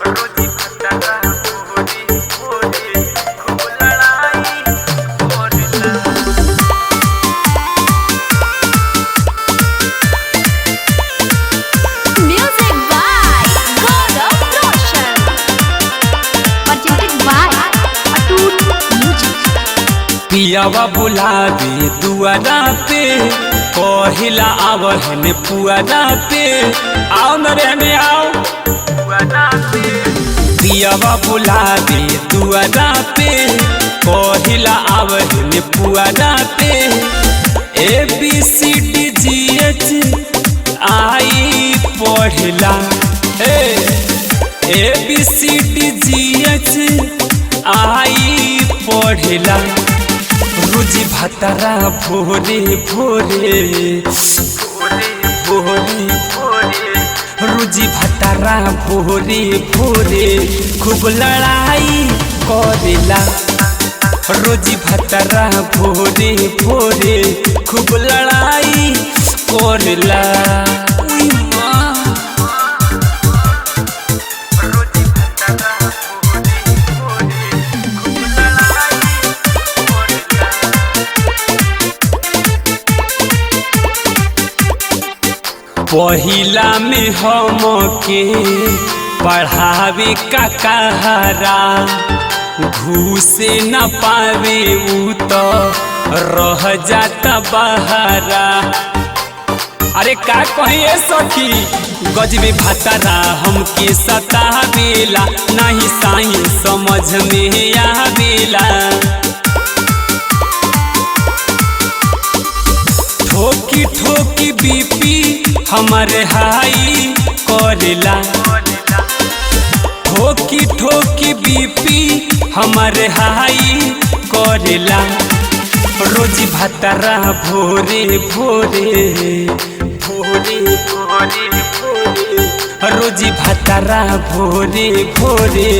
रोजी भटका भोरे भोरे खूब लड़ाई करेला। Music by Gaurav Roshan. Presented by Atut Music. पियावा बुलावे दुआरा पे कहिला आवहन पुआरा पे आओ न रहने आओ पुआरा पे। पियावा बुलावे दुआरा पे कहिला आवहन पुआरा पे ABCDGH आई पढ़ला ABCDGH आई पढ़ला। रोजी भतरा भोरे भोरे भोरे भोरे भोरे रोजी भतरा भोरे भोरे खूब लड़ाई करेला। रोजी भतरा भोरे भोरे खूब लड़ाई करेला। उई माँ रोजी भतरा भोरे भोरे खूब लड़ाई करेला। पहिला में हमके पढ़ावे का कहारा घूसे न पावे उ तो रह जाता बहारा। अरे का कहिए सखी गजबे भतरा हमके सतावेला नहीं साईं समझ में आवेला। ठोकी ठोकी बीपी हमारे हाई करेला। ठोकी ठोकी बीपी हमारे हाई करेला। रोजी भतरा भोरे भोरे भोरे भोरे भोरे रोजी भतरा भोरे भोरे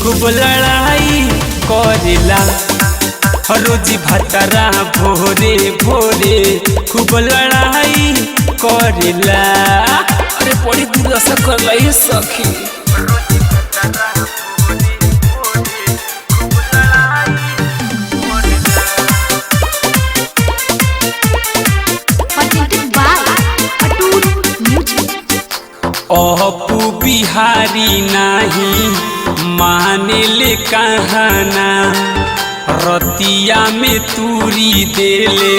खूब लड़ाई करेला। रोजी भतरा भोरे भोरे खूब लड़ाई करेला। अरे बड़ी दुर्दशा करला ये सखी। रोजी भतरा भोरे भोरे खूब लड़ाई करेला। Presented by Atut Music. अपू बिहारी नाही माने ले कहना रतिया में तूरी देले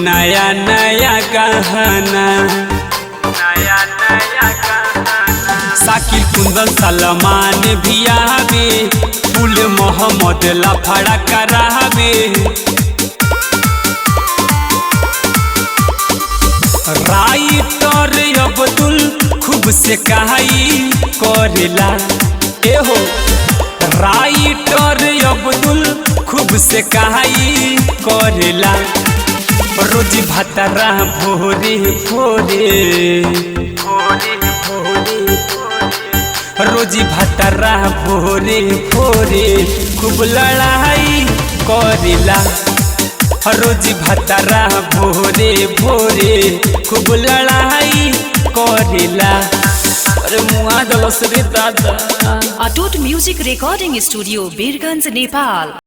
नया नया गहना नया नया गहना। साकिर कुंदन सलमान भी आवे फूल मोहम्मद लफड़ा करावे। राइटर अब्दुल खूब से कहाई करेला। एहो राइटर अब्दुल खूब से कहाई करेला। रोजी भतरा भोरे भोरे भोरे भोरे भोरे रोजी भतरा भोरे भोरे खूब लड़ाई करेला। रोजी भतरा भोरे भोरे खूब लड़ाई करेला। अरे मुआ दलस रे दादा। Atut Music Recording Studio, Birganj, Nepal.